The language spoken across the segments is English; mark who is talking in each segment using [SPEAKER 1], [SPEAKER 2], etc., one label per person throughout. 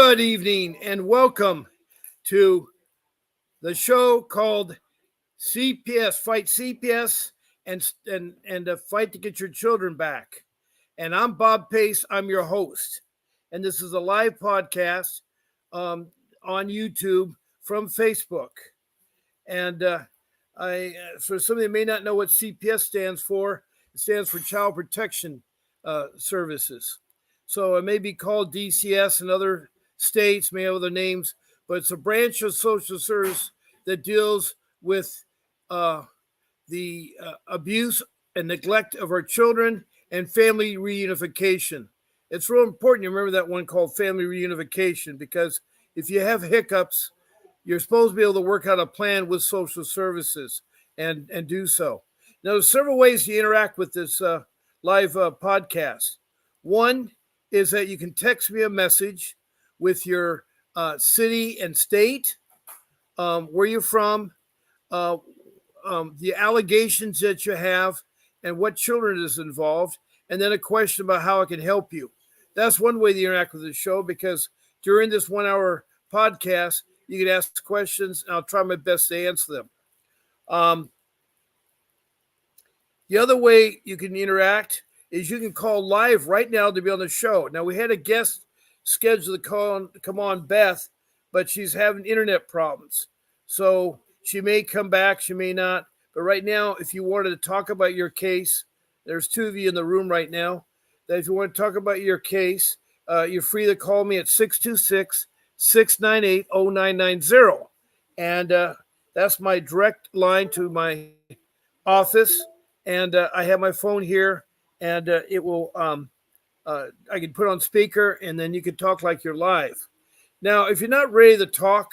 [SPEAKER 1] Good evening and welcome to the show called CPS, Fight CPS and the fight to get your children back. And I'm Bob Pace, I'm your host. And this is a live podcast on YouTube from Facebook. And for somebody that may not know what CPS stands for, it stands for Child Protection Services. So it may be called DCS in other states, may have other names, but it's a branch of social service that deals with the abuse and neglect of our children and family reunification. It's real important you remember that one called family reunification, because if you have hiccups, you're supposed to be able to work out a plan with social services and do so. Now, there's several ways you interact with this live podcast. One is that you can text me a message with your city and state, where you're from, the allegations that you have, and what children is involved, and then a question about how I can help you. That's one way to interact with the show, because during this 1 hour podcast, you can ask questions, and I'll try my best to answer them. The other way you can interact is you can call live right now to be on the show. Now, we had a guest scheduled to come on, Beth, but she's having internet problems. So she may come back, she may not. But right now, if you wanted to talk about your case, there's two of you in the room right now, that if you want to talk about your case, you're free to call me at 626-698-0990. And that's my direct line to my office. And I have my phone here, and it will, I can put on speaker, and then you can talk like you're live. Now, if you're not ready to talk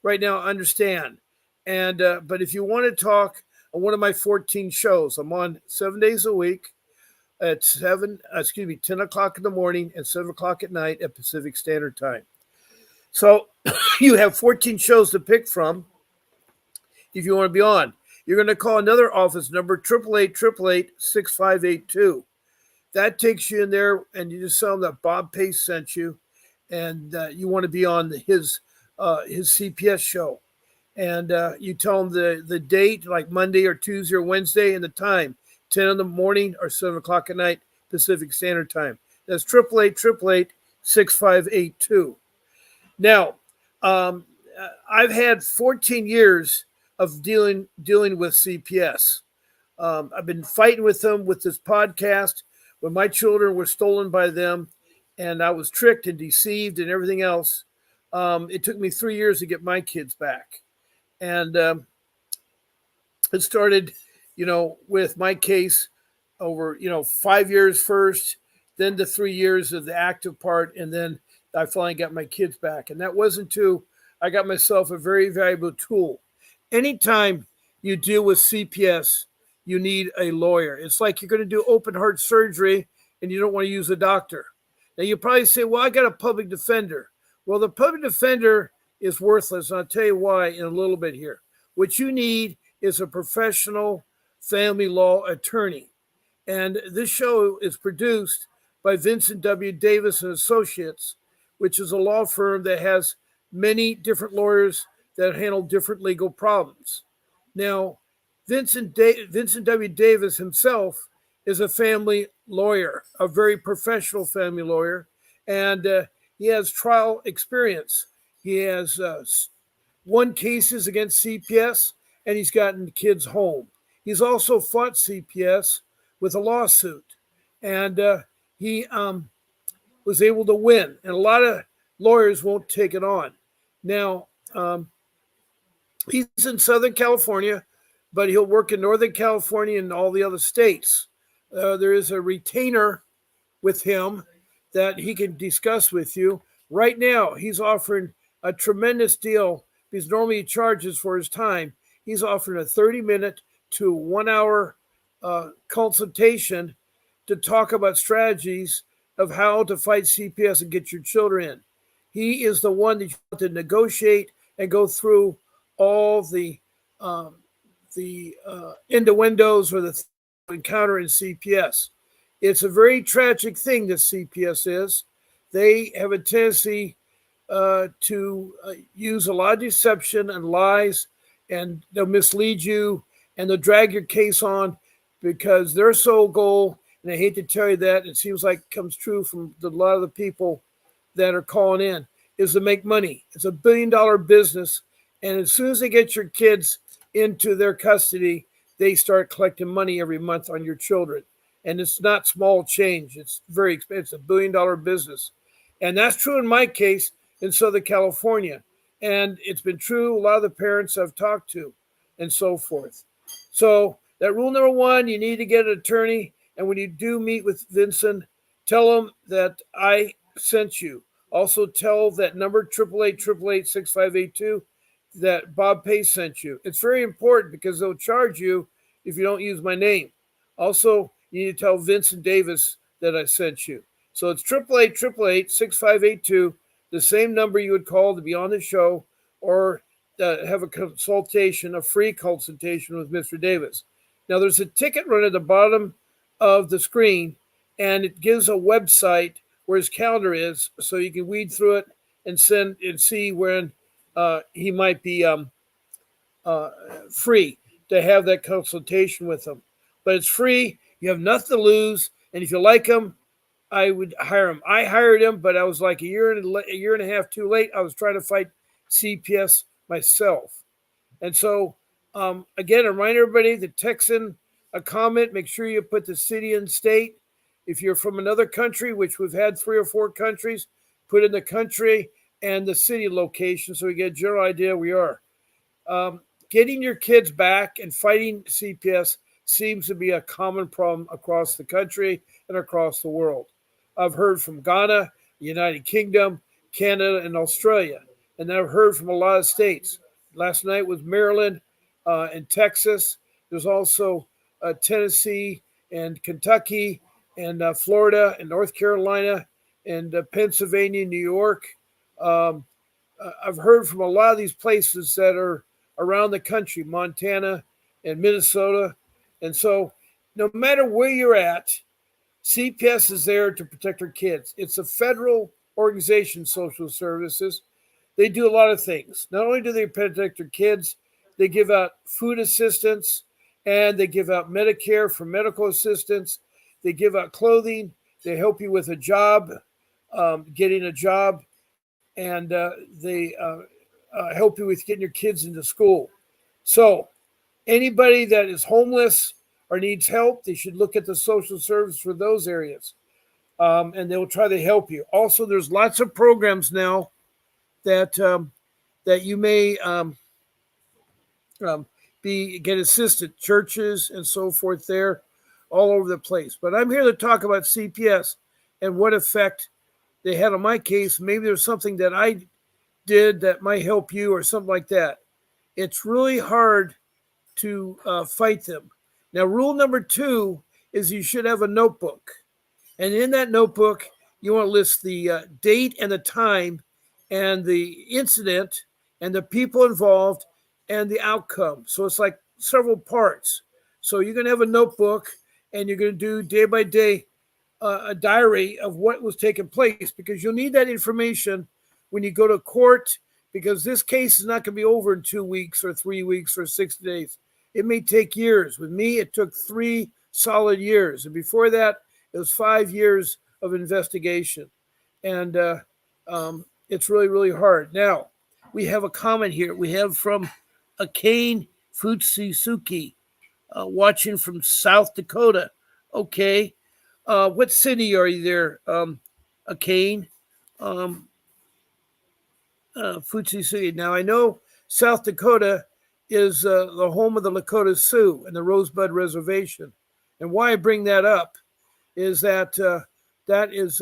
[SPEAKER 1] right now, understand. And but if you want to talk on one of my 14 shows, I'm on 7 days a week at 10 o'clock in the morning and 7 o'clock at night at Pacific Standard Time. So you have 14 shows to pick from if you want to be on. You're going to call another office number, 888-888-6582. That takes you in there, and you just tell them that Bob Pace sent you, and you want to be on his CPS show. And you tell them the date, like Monday or Tuesday or Wednesday, and the time, 10 in the morning or 7 o'clock at night, Pacific Standard Time. That's 888-888-6582. Now, I've had 14 years of dealing with CPS. I've been fighting with them with this podcast when my children were stolen by them, and I was tricked and deceived and everything else. It took me 3 years to get my kids back. And it started, with my case over, 5 years first, then the 3 years of the active part, and then I finally got my kids back. And that wasn't until I got myself a very valuable tool. Anytime you deal with CPS, you need a lawyer. It's like you're going to do open heart surgery and you don't want to use a doctor. Now, you probably say, well, I got a public defender. Well, the public defender is worthless, and I'll tell you why in a little bit here. What you need is a professional family law attorney. And this show is produced by Vincent W. Davis and Associates, which is a law firm that has many different lawyers that handle different legal problems. Now, Vincent W. Davis himself is a family lawyer, a very professional family lawyer, and he has trial experience. He has won cases against CPS, and he's gotten kids home. He's also fought CPS with a lawsuit, and he was able to win, and a lot of lawyers won't take it on. Now, he's in Southern California, but he'll work in Northern California and all the other states. There is a retainer with him that he can discuss with you. Right now, he's offering a tremendous deal, because normally he charges for his time. He's offering a 30-minute to 1 hour consultation to talk about strategies of how to fight CPS and get your children in. He is the one that you have to negotiate and go through all the innuendos or the encounter in CPS. It's a very tragic thing that CPS is. They have a tendency to use a lot of deception and lies, and they'll mislead you and they'll drag your case on because their sole goal, and I hate to tell you that, it seems like it comes true from a lot of the people that are calling in, is to make money. It's $1 billion business. And as soon as they get your kids into their custody, they start collecting money every month on your children. And it's not small change, it's very expensive, $1 billion business. And that's true in my case in Southern California. And it's been true, a lot of the parents I've talked to, and so forth. So, that rule number one, you need to get an attorney. And when you do meet with Vincent, tell him that I sent you. Also, tell that number 888-888-6582 that Bob Pace sent you. It's very important because they'll charge you if you don't use my name. Also, you need to tell Vincent Davis that I sent you. So it's 888-888-6582, the same number you would call to be on the show or have a consultation, a free consultation with Mr. Davis. Now, there's a ticket run at the bottom of the screen, and it gives a website where his calendar is, so you can weed through it and send and see when he might be free to have that consultation with him. But it's free. You have nothing to lose, and if you like him, I would hire him. I hired him, but I was like a year and a half too late. I was trying to fight CPS myself, and so again, I remind everybody to text in a comment. Make sure you put the city and state. If you're from another country, which we've had 3 or 4 countries, put in the country and the city location so we get a general idea where we are. Getting your kids back and fighting CPS seems to be a common problem across the country and across the world. I've heard from Ghana, the United Kingdom, Canada, and Australia. And I've heard from a lot of states. Last night was Maryland and Texas. There's also Tennessee and Kentucky and Florida and North Carolina and Pennsylvania, New York. I've heard from a lot of these places that are around the country, Montana and Minnesota. And so no matter where you're at, CPS is there to protect our kids. It's a federal organization, social services. They do a lot of things. Not only do they protect their kids, they give out food assistance and they give out Medicare for medical assistance. They give out clothing. They help you with a job, getting a job, and they help you with getting your kids into school. So anybody that is homeless or needs help, they should look at the social service for those areas, and they'll try to help you. Also, there's lots of programs now that that you may get assisted, churches and so forth there, all over the place. But I'm here to talk about CPS and what effect they had on my case. Maybe there's something that I did that might help you or something like that. It's really hard to fight them. Now, rule number 2 is you should have a notebook. And in that notebook, you want to list the date and the time and the incident and the people involved and the outcome. So it's like several parts. So you're going to have a notebook and you're going to do day by day a diary of what was taking place, because you'll need that information when you go to court, because this case is not going to be over in 2 weeks or 3 weeks or 6 days. It may take years. With me, it took 3 solid years. And before that, it was 5 years of investigation. And it's really, really hard. Now, we have a comment here. We have from Akane Futsisuki, watching from South Dakota. Okay. What city are you there, Akane? Futsisuki. Now, I know South Dakota is the home of the Lakota Sioux and the Rosebud Reservation. And why I bring that up is that that is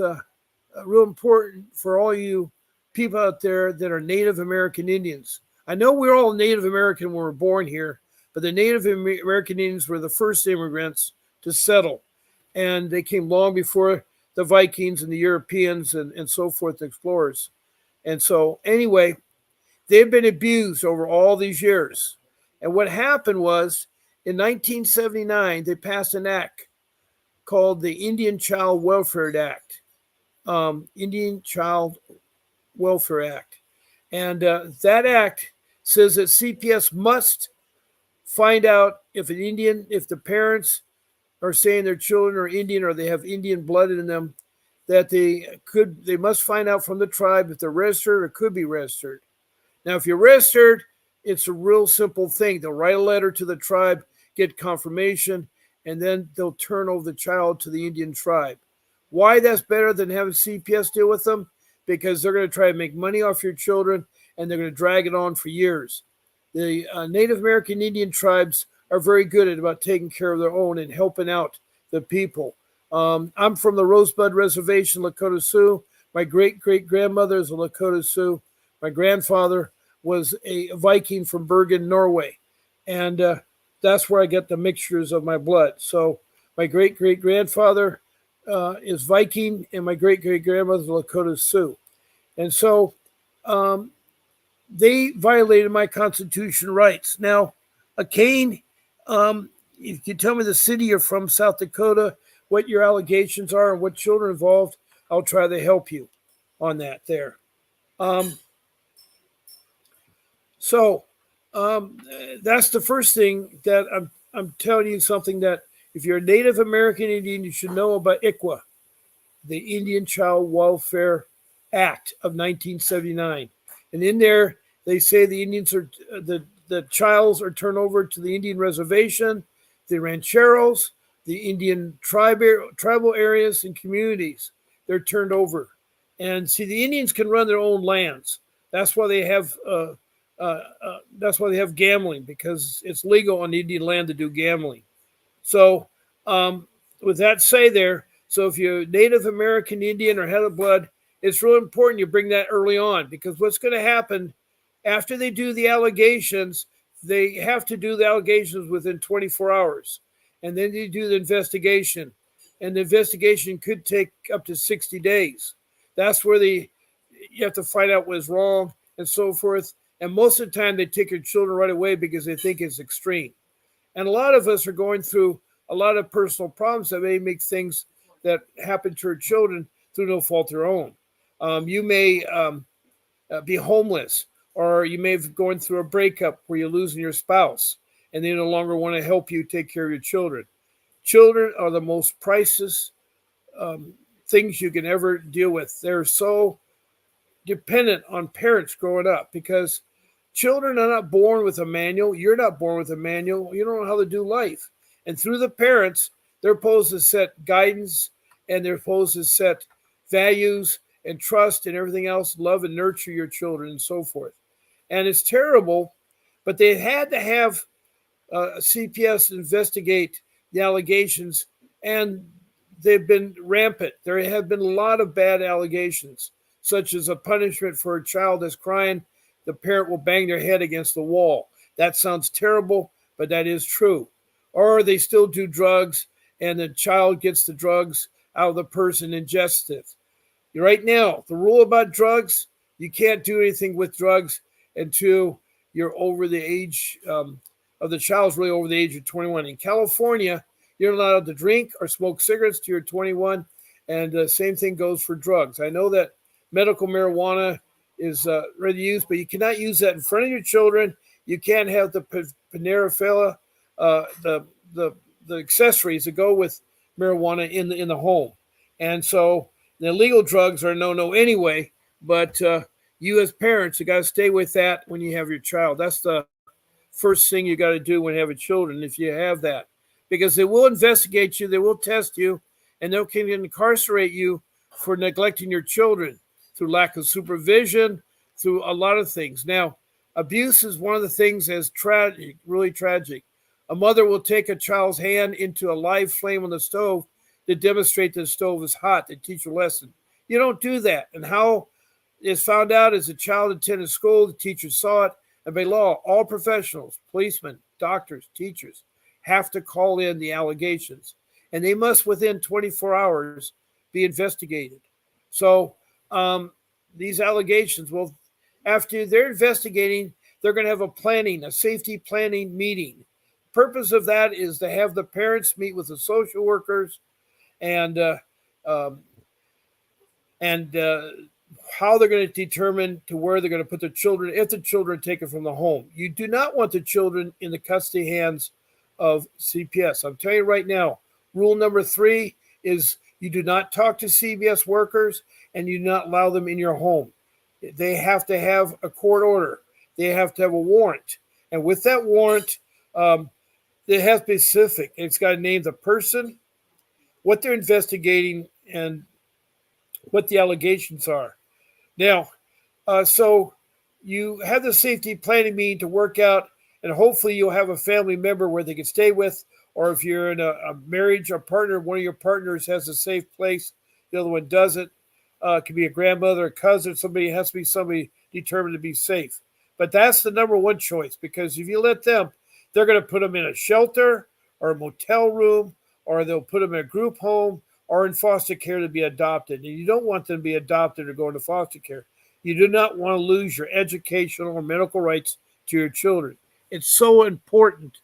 [SPEAKER 1] real important for all you people out there that are Native American Indians. I know we're all Native American when we're born here, but the Native American Indians were the first immigrants to settle. And they came long before the Vikings and the Europeans and so forth, explorers. And so anyway, they've been abused over all these years. And what happened was in 1979, they passed an act called the Indian Child Welfare Act. Indian Child Welfare Act. And that act says that CPS must find out if the parents are saying their children are Indian or they have Indian blood in them, that they must find out from the tribe if they're registered or could be registered. Now, if you're registered, it's a real simple thing. They'll write a letter to the tribe, get confirmation, and then they'll turn over the child to the Indian tribe. Why that's better than having CPS deal with them? Because they're going to try to make money off your children and they're going to drag it on for years. The Native American Indian tribes are very good at about taking care of their own and helping out the people. I'm from the Rosebud Reservation, Lakota Sioux. My great-great-grandmother is a Lakota Sioux. My grandfather was a Viking from Bergen, Norway. And that's where I get the mixtures of my blood. So my great-great-grandfather is Viking, and my great-great-grandmother is Lakota Sioux. And so they violated my constitutional rights. Now, a cane, if you tell me the city you're from, South Dakota, what your allegations are and what children involved, I'll try to help you on that there. So that's the first thing that I'm telling you, something that if you're a Native American Indian, you should know about ICWA, the Indian Child Welfare Act of 1979. And in there, they say the Indians are the childs are turned over to the Indian reservation, the rancheros, the Indian tribal areas and communities. They're turned over. And see, the Indians can run their own lands. That's why they have gambling, because it's legal on Indian land to do gambling. So, with that say there, so if you're Native American Indian or head of blood, it's real important you bring that early on, because what's going to happen after they do the allegations, they have to do the allegations within 24 hours. And then they do the investigation. And the investigation could take up to 60 days. That's where you have to find out what's wrong and so forth. And most of the time, they take your children right away because they think it's extreme. And a lot of us are going through a lot of personal problems that may make things that happen to our children through no fault of their own. You may be homeless, or you may have gone through a breakup where you're losing your spouse and they no longer want to help you take care of your children. Children are the most priceless things you can ever deal with. They're so dependent on parents growing up, because children are not born with a manual. You're not born with a manual. You don't know how to do life. And through the parents, they're supposed to set guidance, and they're supposed to set values and trust and everything else, love and nurture your children and so forth. And it's terrible, but they had to have CPS investigate the allegations, and they've been rampant. There have been a lot of bad allegations, such as a punishment for a child that's crying, the parent will bang their head against the wall. That sounds terrible, but that is true. Or they still do drugs, and the child gets the drugs out of the person, ingests it. Right now, the rule about drugs, you can't do anything with drugs until you're over the age of the child's really over the age of 21. In California, you're not allowed to drink or smoke cigarettes till you're 21, and the same thing goes for drugs. I know that medical marijuana is ready to use, but you cannot use that in front of your children. You can't have the paraphernalia, the accessories that go with marijuana in the home. And so the illegal drugs are no anyway, but you as parents, you got to stay with that when you have your child. That's the first thing you got to do when you have a children, if you have that, because they will investigate you, they will test you, and they can incarcerate you for neglecting your children through lack of supervision, through a lot of things. Now, abuse is one of the things that's tragic, really tragic. A mother will take a child's hand into a live flame on the stove to demonstrate the stove is hot, to teach a lesson. You don't do that. And how it's found out is a child attended school, the teacher saw it, and by law, all professionals, policemen, doctors, teachers, have to call in the allegations. And they must, within 24 hours, be investigated. So these allegations, well, after they're investigating, they're going to have a safety planning meeting. The purpose of that is to have the parents meet with the social workers and how how they're going to determine to where they're going to put the children if the children are taken from the home. You do not want the children in the custody hands of CPS. I'm telling you right now, rule number 3 is you do not talk to CPS workers and you do not allow them in your home. They have to have a court order. They have to have a warrant. And with that warrant, it has to be specific. It's got to name the person, what they're investigating, and what the allegations are. Now, so you have the safety planning meeting to work out, and hopefully you'll have a family member where they can stay with, or if you're in a marriage or partner, one of your partners has a safe place, the other one doesn't. It could be a grandmother, a cousin, somebody. It has to be somebody determined to be safe. But that's the number one choice, because if you let them, they're going to put them in a shelter or a motel room, or they'll put them in a group home or in foster care to be adopted. And you don't want them to be adopted or go into foster care. You do not want to lose your educational or medical rights to your children. It's so important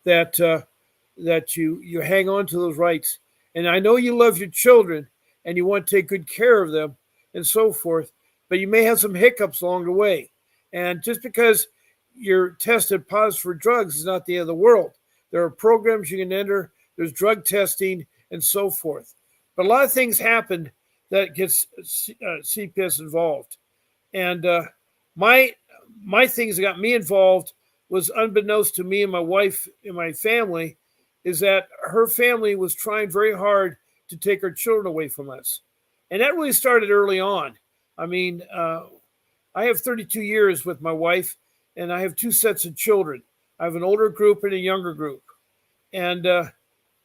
[SPEAKER 1] that that you hang on to those rights. And I know you love your children and you want to take good care of them and so forth, but you may have some hiccups along the way. And just because you're tested positive for drugs is not the end of the world. There are programs you can enter, there's drug testing and so forth. But a lot of things happen that gets CPS involved. And my things that got me involved was unbeknownst to me and my wife and my family, is that her family was trying very hard to take her children away from us. And that really started early on. I mean, I have 32 years with my wife, and I have 2 sets of children. I have an older group and a younger group. And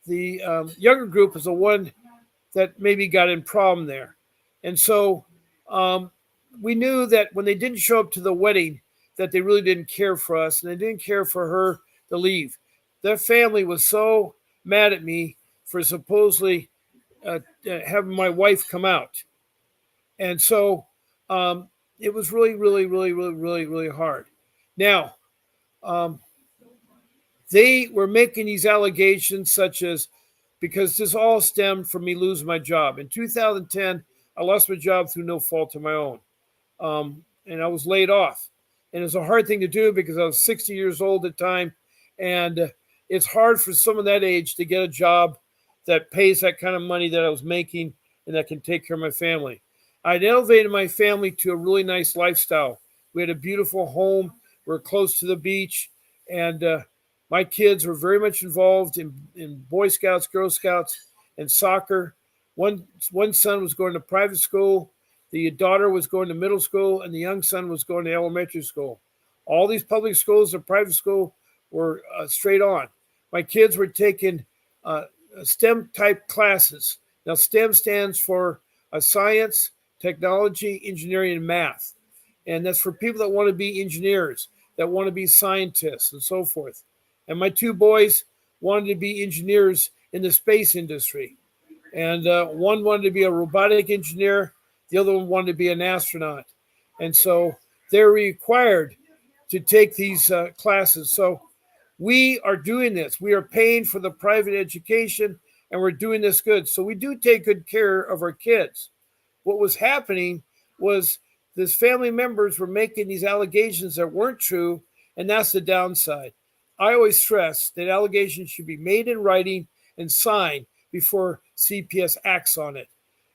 [SPEAKER 1] the younger group is the one that maybe got in problem there. And so we knew that when they didn't show up to the wedding, that they really didn't care for us, and they didn't care for her to leave. Their family was so mad at me for supposedly having my wife come out. And so it was really, really, really, really, really, really hard. Now, they were making these allegations such as, because this all stemmed from me losing my job. In 2010, I lost my job through no fault of my own. And I was laid off. And it was a hard thing to do because I was 60 years old at the time. And it's hard for someone that age to get a job that pays that kind of money that I was making and that can take care of my family. I'd elevated my family to a really nice lifestyle. We had a beautiful home. We were close to the beach. And my kids were very much involved in Boy Scouts, Girl Scouts, and soccer. One son was going to private school. The daughter was going to middle school, and the young son was going to elementary school. All these public schools and private school were straight on. My kids were taking STEM-type classes. Now, STEM stands for science, technology, engineering, and math. And that's for people that want to be engineers, that want to be scientists, and so forth. And my 2 boys wanted to be engineers in the space industry. And one wanted to be a robotic engineer. The other one wanted to be an astronaut. And so they're required to take these classes. So we are doing this. We are paying for the private education, and we're doing this good. So we do take good care of our kids. What was happening was this family members were making these allegations that weren't true, and that's the downside. I always stress that allegations should be made in writing and signed before CPS acts on it.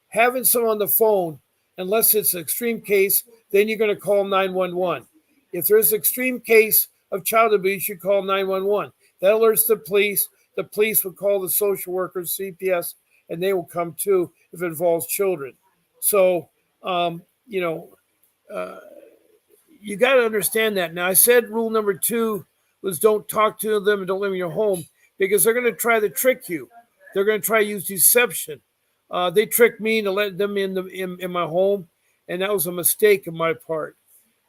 [SPEAKER 1] Having someone on the phone, unless it's an extreme case, then you're going to call 911. If there's an extreme case of child abuse, you call 911. That alerts the police. The police will call the social workers, CPS, and they will come too if it involves children. So, you got to understand that. Now, I said rule number 2 was don't talk to them and don't live in your home, because they're going to try to trick you. They're going to try to use deception. They tricked me to let them in my home, and that was a mistake on my part.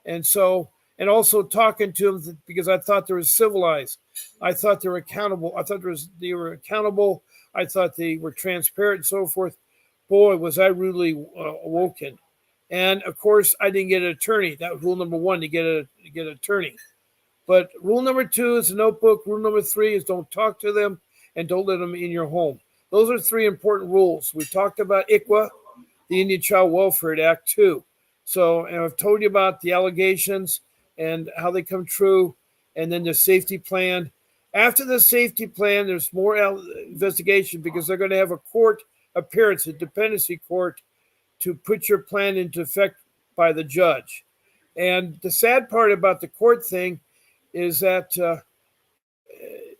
[SPEAKER 1] And so, and also talking to them because I thought they were civilized. I thought they were accountable. I thought they were accountable. I thought they were transparent and so forth. Boy, was I rudely awoken. And of course, I didn't get an attorney. That was rule number 1, to get an attorney. But rule number 2 is a notebook. Rule number 3 is don't talk to them and don't let them in your home. Those are 3 important rules. We talked about ICWA, the Indian Child Welfare Act 2. So, and I've told you about the allegations and how they come true, and then the safety plan. After the safety plan, there's more investigation because they're going to have a court appearance, a dependency court, to put your plan into effect by the judge. And the sad part about the court thing is that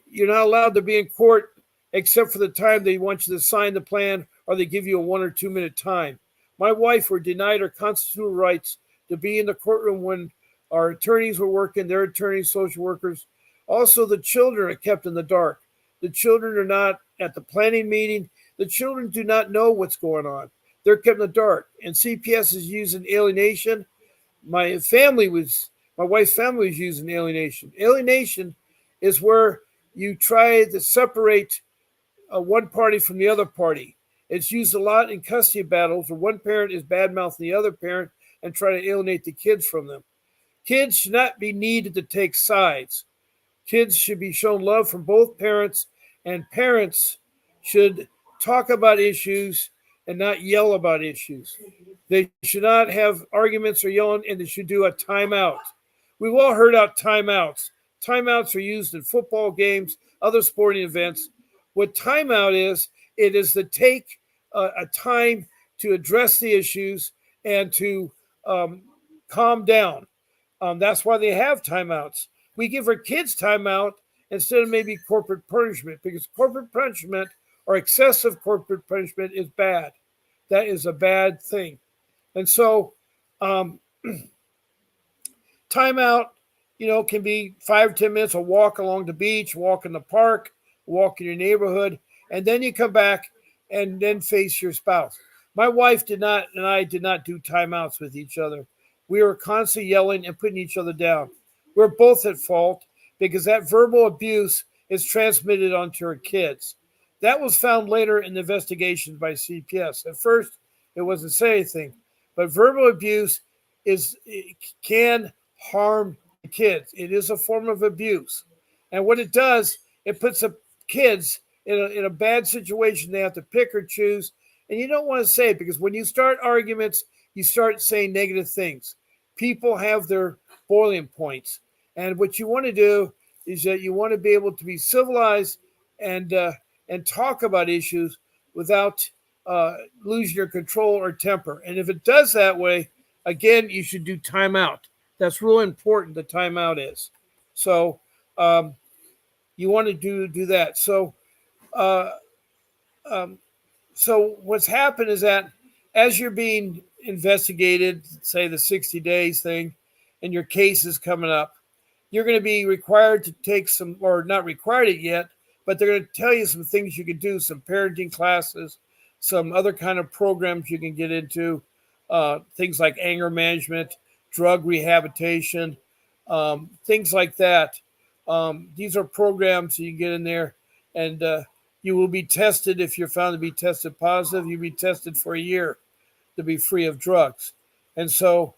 [SPEAKER 1] you're not allowed to be in court except for the time they want you to sign the plan or they give you a 1 or 2 minute time. My wife were denied her constitutional rights to be in the courtroom when our attorneys were working, their attorneys, social workers. Also, the children are kept in the dark. The children are not at the planning meeting. The children do not know what's going on. They're kept in the dark. And CPS is using alienation. My wife's family was using alienation. Alienation is where you try to separate one party from the other party. It's used a lot in custody battles where one parent is bad mouthing the other parent and try to alienate the kids from them. Kids should not be needed to take sides. Kids should be shown love from both parents, and parents should talk about issues and not yell about issues. They should not have arguments or yelling, and they should do a timeout. We've all heard out timeouts. Timeouts are used in football games, other sporting events. What timeout is, it is to take a time to address the issues and to calm down. That's why they have timeouts. We give our kids timeout instead of maybe corporate punishment, because corporate punishment or excessive corporate punishment is bad. That is a bad thing. And so timeout, can be 5 or 10 minutes, a walk along the beach, walk in the park, walk in your neighborhood, and then you come back and then face your spouse. My wife and I did not do timeouts with each other. We were constantly yelling and putting each other down. We're both at fault because that verbal abuse is transmitted onto our kids. That was found later in the investigation by CPS. At first, it wasn't saying anything, but verbal abuse can harm the kids. It is a form of abuse, and what it does, it puts the kids in a bad situation. They have to pick or choose, and you don't want to say it because when you start arguments, you start saying negative things. People have their boiling points, and what you want to do is that you want to be able to be civilized and talk about issues without losing your control or temper. And if it does that way, again, you should do timeout. That's real important. The timeout is. So you want to do that. So so what's happened is that as you're being investigated, say the 60 days thing, and your case is coming up, you're going to be required to take some, or not required it yet, but they're going to tell you some things you can do, some parenting classes, some other kind of programs you can get into, things like anger management, drug rehabilitation, things like that. These are programs you can get in there, and you will be tested. If you're found to be tested positive, you'll be tested for a year to be free of drugs. And so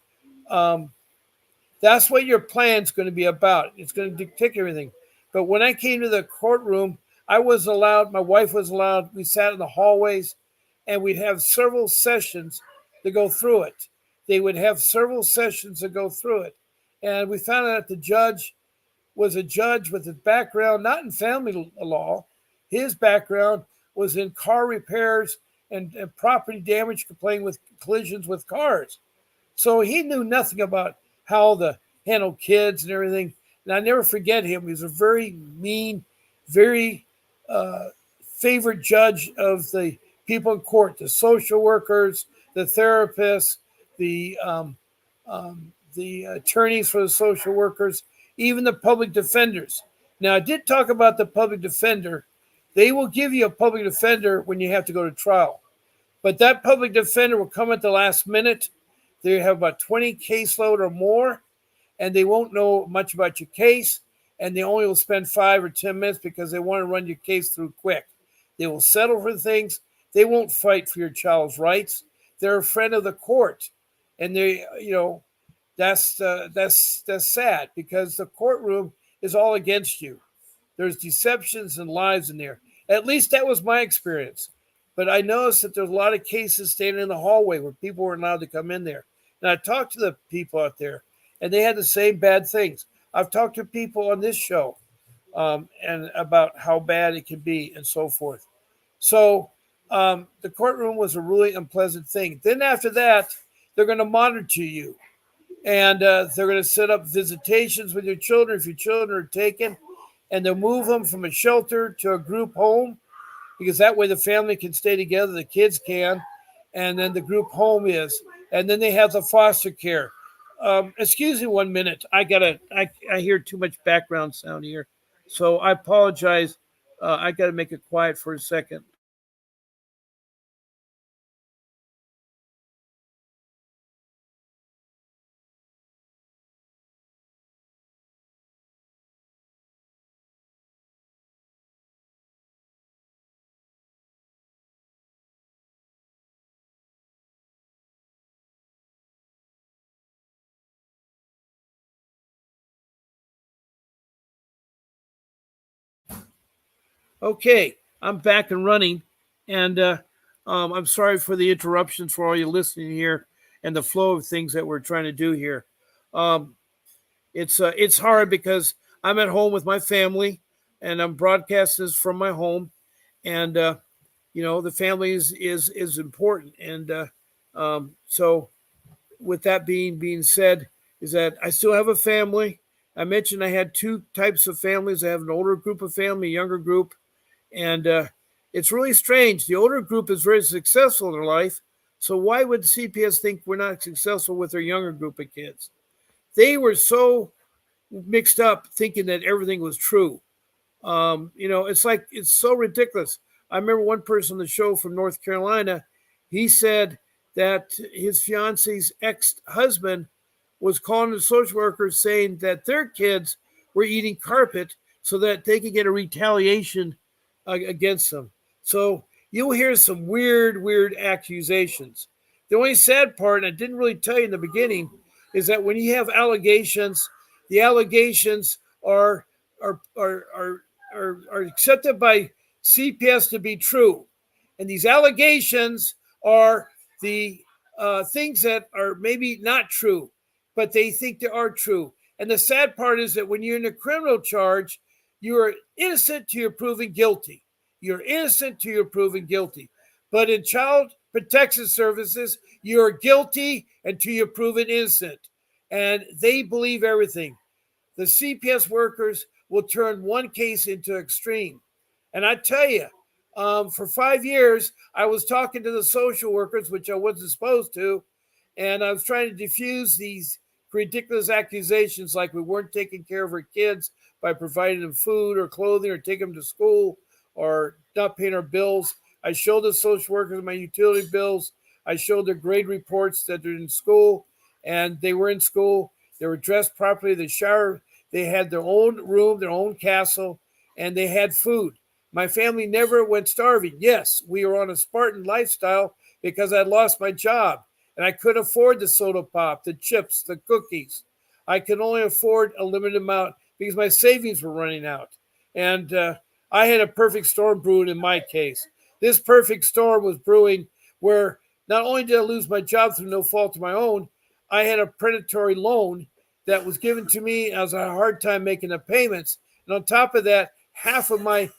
[SPEAKER 1] that's what your plan's going to be about. It's going to dictate everything. But when I came to the courtroom, I was allowed, my wife was allowed, we sat in the hallways, and we'd have several sessions to go through it. They would have several sessions to go through it. And we found out the judge was a judge with a background, not in family law. His background was in car repairs and property damage, complaining with collisions with cars. So he knew nothing about how to handle kids and everything. And I never forget him. He was a very mean, very favorite judge of the people in court, the social workers, the therapists, the attorneys for the social workers, even the public defenders. Now, I did talk about the public defender. They will give you a public defender when you have to go to trial. But that public defender will come at the last minute. They have about 20 caseload or more, and they won't know much about your case, and they only will spend 5 or 10 minutes because they want to run your case through quick. They will settle for things. They won't fight for your child's rights. They're a friend of the court, and that's sad because the courtroom is all against you. There's deceptions and lies in there. At least that was my experience. But I noticed that there's a lot of cases standing in the hallway where people weren't allowed to come in there. And I talked to the people out there, and they had the same bad things. I've talked to people on this show, and about how bad it can be and so forth. So the courtroom was a really unpleasant thing. Then after that, they're going to monitor you, and they're going to set up visitations with your children if your children are taken, and they'll move them from a shelter to a group home because that way the family can stay together, the kids can, and then the group home is, and then they have the foster care. Excuse me 1 minute. I hear too much background sound here, so I apologize. I gotta make it quiet for a second. Okay, I'm back and running, and I'm sorry for the interruptions for all you listening here and the flow of things that we're trying to do here. Um, it's hard because I'm at home with my family, and I'm broadcasting this from my home, and the family is important, and so with that being said, is that I still have a family. I mentioned I had two types of families. I have an older group of family, a younger group, and it's really strange. The older group is very successful in their life. So why would CPS think we're not successful with their younger group of kids? They were so mixed up thinking that everything was true. It's like it's so ridiculous. I remember one person on the show from North Carolina. He said that his fiance's ex-husband was calling the social workers saying that their kids were eating carpet so that they could get a retaliation against them. So you'll hear some weird accusations. The only sad part, and I didn't really tell you in the beginning, is that when you have allegations, the allegations are accepted by CPS to be true, and these allegations are the things that are maybe not true, but they think they are true. And the sad part is that when you're in a criminal charge, you are innocent to you're proven guilty. You're innocent to you're proven guilty. But in child protection services, you're guilty until you're proven innocent. And they believe everything. The CPS workers will turn one case into extreme. And I tell you, for 5 years, I was talking to the social workers, which I wasn't supposed to, and I was trying to diffuse these ridiculous accusations like we weren't taking care of our kids by providing them food or clothing or taking them to school or not paying our bills. I showed the social workers my utility bills. I showed their grade reports that they're in school, and they were in school. They were dressed properly. They showered. They had their own room, their own castle, and they had food. My family never went starving. Yes, we were on a Spartan lifestyle because I'd lost my job and I couldn't afford the soda pop, the chips, the cookies. I could only afford a limited amount because my savings were running out. And I had a perfect storm brewing in my case. This perfect storm was brewing where not only did I lose my job through no fault of my own, I had a predatory loan that was given to me. I was had a hard time making the payments. And on top of that, half of my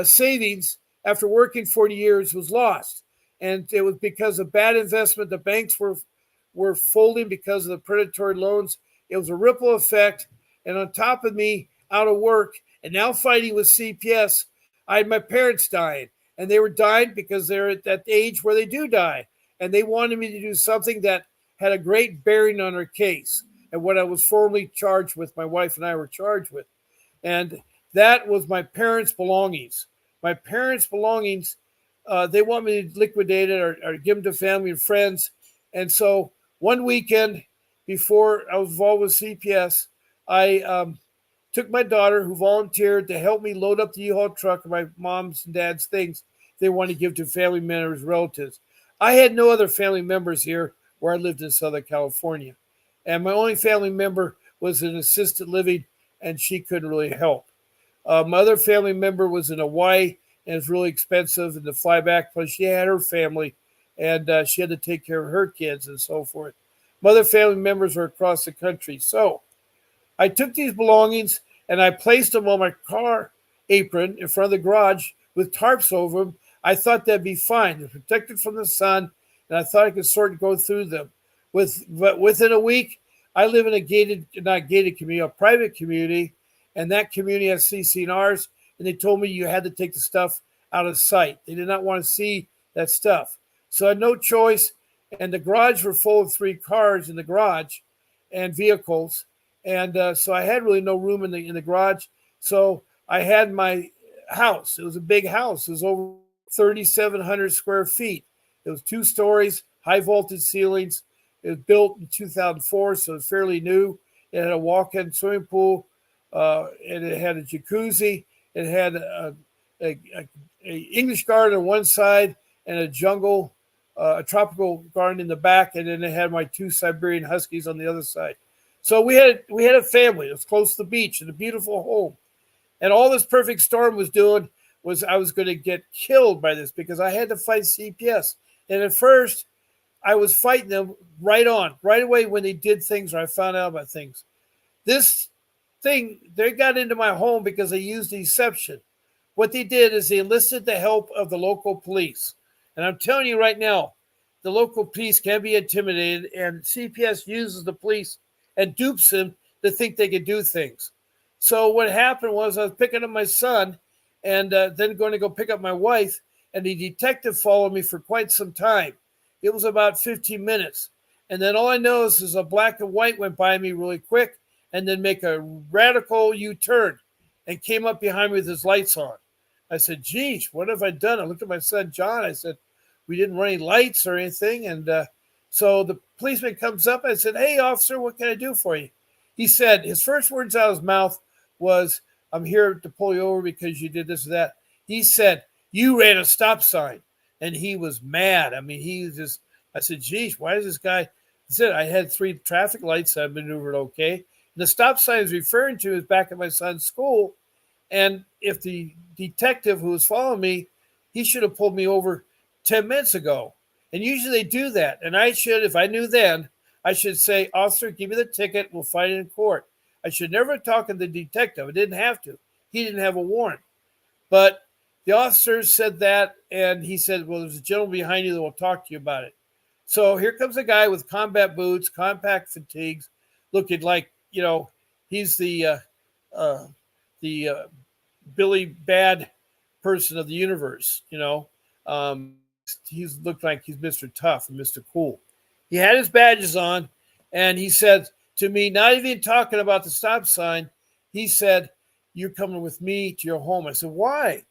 [SPEAKER 1] savings after working 40 years was lost. And it was because of bad investment. The banks were folding because of the predatory loans. It was a ripple effect. And on top of me, out of work and now fighting with CPS, I had my parents dying. And they were dying because they're at that age where they do die. And they wanted me to do something that had a great bearing on their case and what I was formally charged with, my wife and I were charged with. And that was my parents' belongings. My parents' belongings, they want me to liquidate it or give them to family and friends. And so one weekend before I was involved with CPS, I took my daughter, who volunteered to help me load up the U-Haul truck of my mom's and dad's things they wanted to give to family members, relatives. I had no other family members here where I lived in Southern California. And my only family member was in assisted living, and she couldn't really help. My other family member was in Hawaii, and it's really expensive, and to fly back, plus she had her family, and she had to take care of her kids and so forth. Other family members were across the country. So I took these belongings and I placed them on my car apron in front of the garage with tarps over them. I thought that'd be fine. They're protected from the sun, and I thought I could sort of go through them. But within a week, I live in a not gated community, a private community, and that community has CCNRs, and they told me you had to take the stuff out of sight. They did not want to see that stuff. So I had no choice, and the garage were full of 3 cars in the garage and vehicles. And so I had really no room in the garage. So I had my house. It was a big house. It was over 3,700 square feet. It was 2 stories, high voltage ceilings. It was built in 2004, so it's fairly new. It had a walk-in swimming pool, and it had a jacuzzi. It had a English garden on one side and a jungle, a tropical garden in the back, and then it had my 2 Siberian Huskies on the other side. So we had a family. It was close to the beach and a beautiful home. And all this perfect storm was doing was I was going to get killed by this because I had to fight CPS. And at first, I was fighting them right away when they did things or I found out about things. This thing, they got into my home because they used deception. What they did is they enlisted the help of the local police. And I'm telling you right now, the local police can be intimidated, and CPS uses the police and dupes them to think they can do things. So what happened was I was picking up my son and then going to go pick up my wife, and the detective followed me for quite some time. It was about 15 minutes. And then all I noticed is a black and white went by me really quick and then make a radical U-turn and came up behind me with his lights on. I said, geez, what have I done? I looked at my son, John. I said, we didn't run any lights or anything. And so the policeman comes up. I said, hey, officer, what can I do for you? He said, his first words out of his mouth was, I'm here to pull you over because you did this or that. He said, you ran a stop sign. And he was mad. I mean, he was just, I said, geez, why is this guy? He said, I had 3 traffic lights. I maneuvered okay. And the stop sign he's referring to is back at my son's school. And if the detective who was following me, he should have pulled me over 10 minutes ago. And usually they do that. And I should, if I knew then, I should say, officer, give me the ticket. We'll fight it in court. I should never talk to the detective. I didn't have to. He didn't have a warrant. But the officer said that, and he said, well, there's a gentleman behind you that will talk to you about it. So here comes a guy with combat boots, compact fatigues, looking like, he's the Billy Bad person of the universe, He's looked like he's Mr. Tough and Mr. Cool. He had his badges on, and he said to me, not even talking about the stop sign, he said, you're coming with me to your home. I said, why?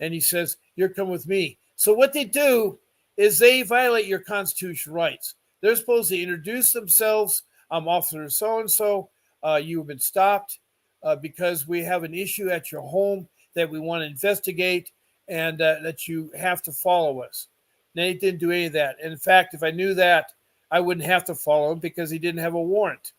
[SPEAKER 1] And he says, you're coming with me. So what they do is they violate your constitutional rights. They're supposed to introduce themselves. I'm Officer so-and-so. You have been stopped because we have an issue at your home that we want to investigate and that you have to follow us. And they didn't do any of that. And in fact, if I knew that, I wouldn't have to follow him because he didn't have a warrant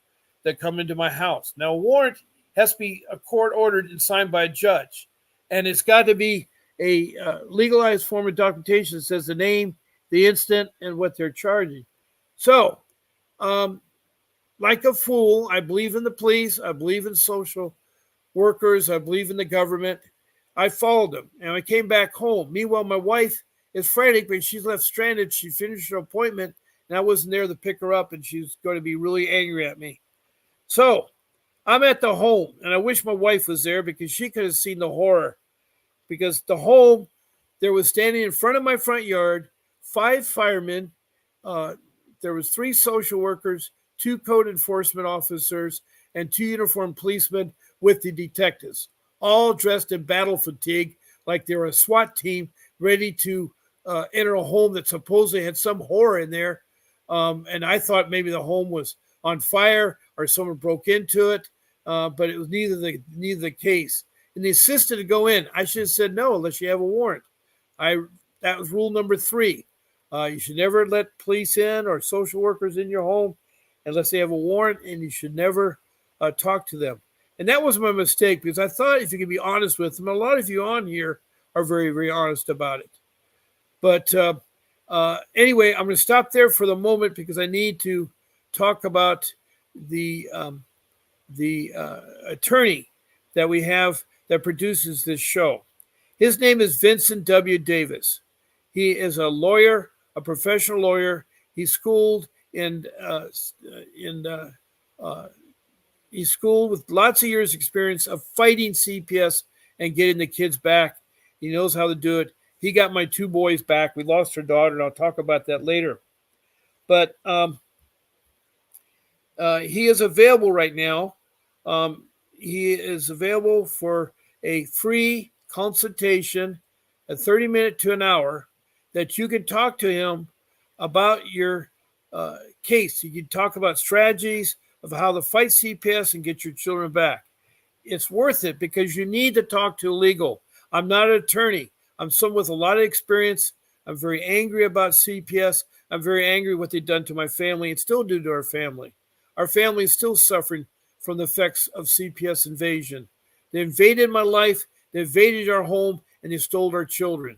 [SPEAKER 1] that come into my house. Now, a warrant has to be a court ordered and signed by a judge. And it's got to be a legalized form of documentation that says the name, the incident, and what they're charging. So, like a fool, I believe in the police. I believe in social workers. I believe in the government. I followed them, and I came back home. Meanwhile, my wife is frantic, but she's left stranded. She finished her appointment, and I wasn't there to pick her up, and she's going to be really angry at me. So I'm at the home, and I wish my wife was there because she could have seen the horror. Because the home, there was standing in front of my front yard, 5 firemen. There was 3 social workers, 2 code enforcement officers, and 2 uniformed policemen with the detectives, all dressed in battle fatigue, like they were a SWAT team ready to enter a home that supposedly had some horror in there. And I thought maybe the home was on fire or someone broke into it, but it was neither the case. And they insisted to go in. I should have said no unless you have a warrant. That was rule number 3. You should never let police in or social workers in your home unless they have a warrant, and you should never talk to them. And that was my mistake because I thought if you could be honest with them, a lot of you on here are very, very honest about it. But anyway, I'm going to stop there for the moment because I need to talk about the attorney that we have that produces this show. His name is Vincent W. Davis. He is a lawyer, a professional lawyer. He's schooled in he's schooled with lots of years' experience of fighting CPS and getting the kids back. He knows how to do it. He got my two boys back. We lost our daughter, and I'll talk about that later. But he is available right now. He is available for a free consultation, a 30-minute to an hour, that you can talk to him about your case. You can talk about strategies of how to fight CPS and get your children back. It's worth it because you need to talk to a legal. I'm not an attorney. I'm someone with a lot of experience. I'm very angry about CPS. I'm very angry what they've done to my family and still do to our family. Our family is still suffering from the effects of CPS invasion. They invaded my life, they invaded our home, and they stole our children.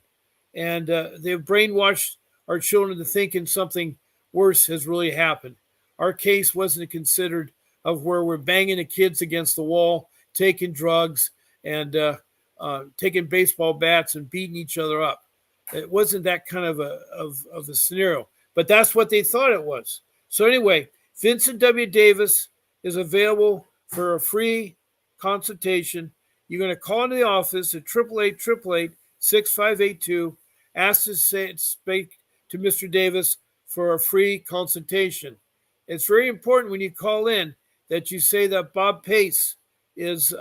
[SPEAKER 1] And they've brainwashed our children to thinking something worse has really happened. Our case wasn't considered of where we're banging the kids against the wall, taking drugs, and taking baseball bats and beating each other up. It wasn't that kind of a scenario, but that's what they thought it was. So anyway, Vincent W. Davis is available for a free consultation. You're going to call into the office at 888-888-6582. Ask to speak to Mr. Davis for a free consultation. It's very important when you call in that you say that Bob Pace is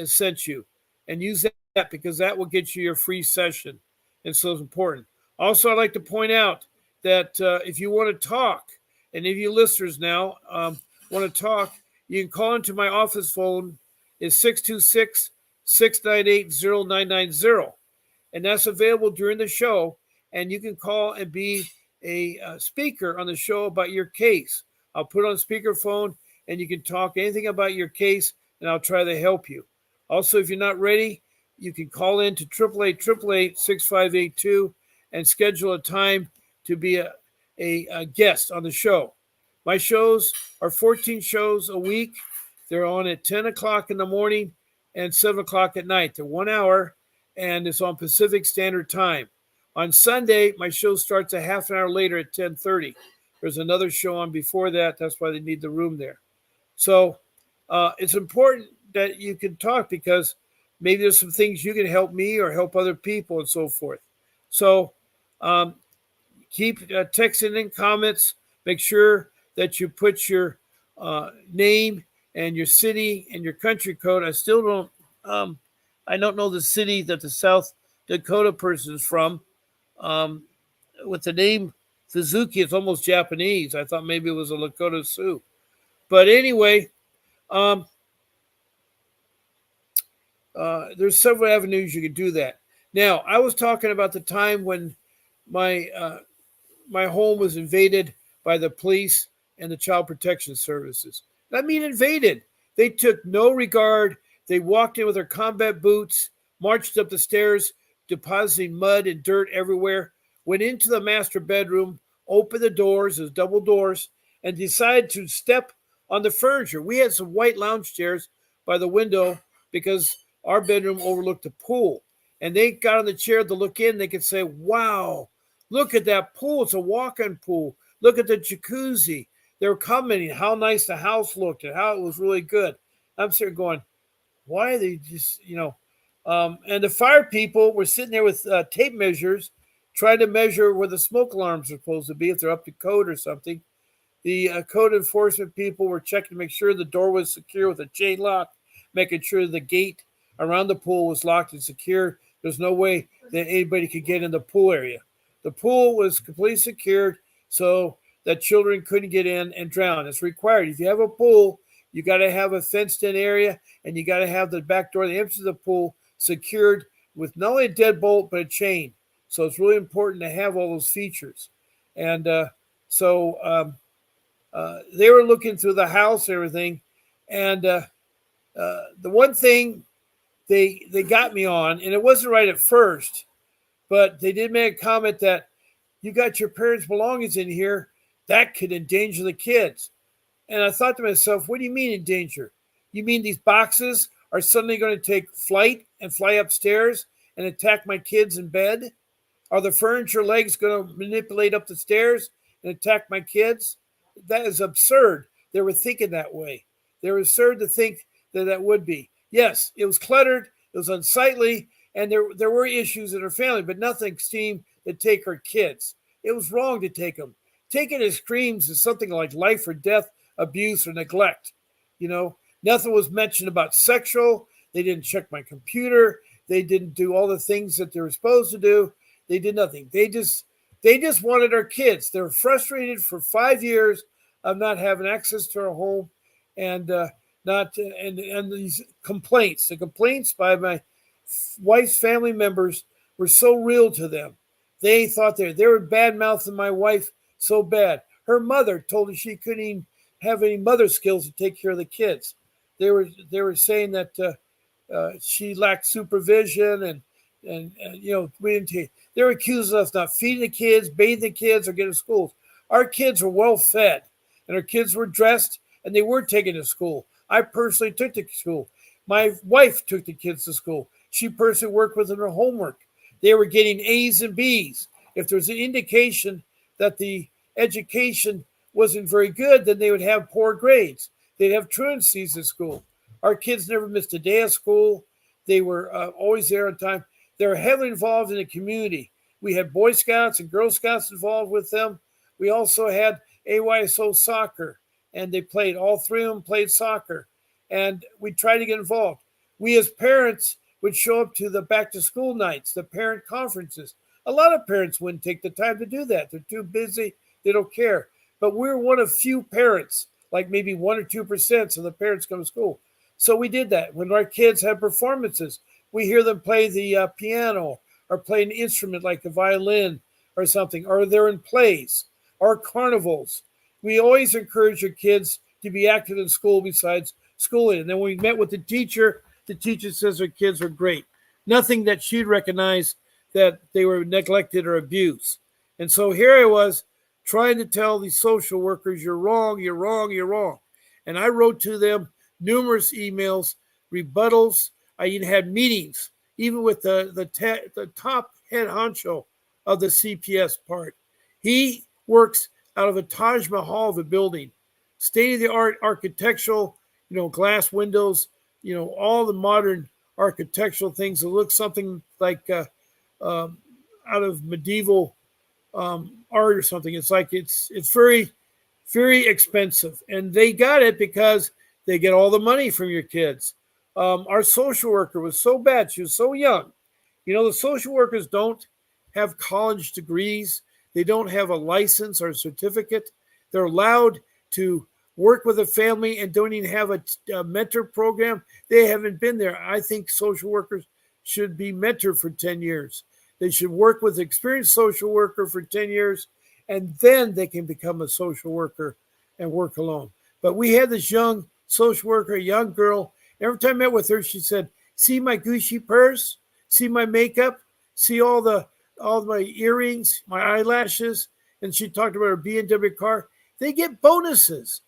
[SPEAKER 1] sent you, and use that because that will get you your free session. And so it's important. Also, I'd like to point out that if you want to talk, and if you listeners now want to talk, you can call into my office phone. It's 626-698-0990. And that's available during the show. And you can call and be a speaker on the show about your case. I'll put on speakerphone and you can talk anything about your case and I'll try to help you. Also, if you're not ready, you can call in to 888-888-6582 and schedule a time to be a guest on the show. My shows are 14 shows a week. They're on at 10 o'clock in the morning and 7 o'clock at night. They're 1 hour, and it's on Pacific Standard Time. On Sunday, my show starts a half an hour later at 10:30. There's another show on before that. That's why they need the room there. So it's important that you can talk because maybe there's some things you can help me or help other people and so forth. So keep texting in comments. Make sure that you put your name and your city and your country code. I still don't know the city that the South Dakota person is from. With the name Suzuki, it's almost Japanese. I thought maybe it was a Lakota Sioux. But anyway, there's several avenues you can do that. Now, I was talking about the time when my home was invaded by the police and the Child Protection Services. I mean, invaded. They took no regard. They walked in with their combat boots, marched up the stairs, depositing mud and dirt everywhere, went into the master bedroom, opened the doors, there's double doors, and decided to step on the furniture. We had some white lounge chairs by the window because our bedroom overlooked the pool. And they got on the chair to look in. They could say, wow, look at that pool. It's a walk-in pool. Look at the jacuzzi. They were commenting how nice the house looked and how it was really good. I'm sitting going, why are they just, and the fire people were sitting there with tape measures trying to measure where the smoke alarms are supposed to be, if they're up to code or something. The code enforcement people were checking to make sure the door was secure with a chain lock, making sure the gate around the pool was locked and secure. There's no way that anybody could get in the pool area. The pool was completely secured so that children couldn't get in and drown. It's required. If you have a pool, you got to have a fenced-in area, and you got to have the back door, the entrance of the pool, secured with not only a deadbolt, but a chain. So it's really important to have all those features. And they were looking through the house and everything. And the one thing they got me on, and it wasn't right at first, but they did make a comment that you got your parents' belongings in here. That could endanger the kids. And I thought to myself, what do you mean endanger? You mean these boxes are suddenly going to take flight and fly upstairs and attack my kids in bed? Are the furniture legs going to manipulate up the stairs and attack my kids? That is absurd. They were thinking that way. They were absurd to think that that would be. Yes, it was cluttered, it was unsightly, and there were issues in her family, but nothing extreme to take her kids. It was wrong to take them. Taking his screams is something like life or death, abuse or neglect. Nothing was mentioned about sexual. They didn't check my computer. They didn't do all the things that they were supposed to do. They did nothing. They just wanted our kids. They were frustrated for 5 years of not having access to our home, and not and these complaints. The complaints by my wife's family members were so real to them. They thought they were bad mouthing my wife so bad. Her mother told her she couldn't even have any mother skills to take care of the kids. They were saying that she lacked supervision, and we didn't take. They were accusing us of not feeding the kids, bathing the kids, or getting to schools. Our kids were well fed, and our kids were dressed, and they were taken to school. I personally took to school. My wife took the kids to school. She personally worked with them their homework. They were getting A's and B's. If there's an indication that the education wasn't very good, then they would have poor grades. They'd have truancies at school. Our kids never missed a day of school. They were always there on time. They were heavily involved in the community. We had Boy Scouts and Girl Scouts involved with them. We also had AYSO soccer, and all three of them played soccer. And we tried to get involved. We as parents would show up to the back to school nights, the parent conferences. A lot of parents wouldn't take the time to do that. They're too busy. They don't care. But we're one of few parents, like maybe 1 or 2% of the parents come to school. So we did that. When our kids had performances, we hear them play the piano or play an instrument like the violin or something, or they're in plays or carnivals. We always encourage your kids to be active in school besides schooling. And then when we met with the teacher says her kids were great. Nothing that she'd recognize that they were neglected or abused. And so here I was trying to tell these social workers, you're wrong, you're wrong, you're wrong. And I wrote to them numerous emails, rebuttals. I even had meetings, even with the top head honcho of the CPS part. He works out of a Taj Mahal of a building, state-of-the-art architectural, glass windows, all the modern architectural things that look something like out of medieval art or something. It's like it's very, very expensive, and they got it because they get all the money from your kids. Our social worker was so bad; she was so young. The social workers don't have college degrees. They don't have a license or a certificate. They're allowed to work with a family and don't even have a mentor program. They haven't been there. I think social workers should be mentored for 10 years. They should work with an experienced social worker for 10 years, and then they can become a social worker and work alone. But we had this young social worker, a young girl. Every time I met with her, she said, see my Gucci purse? See my makeup? See all my earrings, my eyelashes? And she talked about her BMW car. They get bonuses.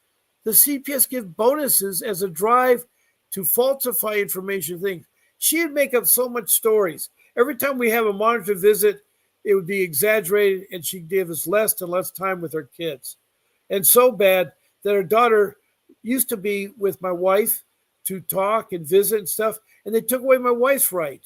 [SPEAKER 1] The CPS give bonuses as a drive to falsify information things. She'd make up so much stories. Every time we have a monitor visit, it would be exaggerated, and she'd give us less and less time with her kids. And so bad that her daughter used to be with my wife to talk and visit and stuff, and they took away my wife's right.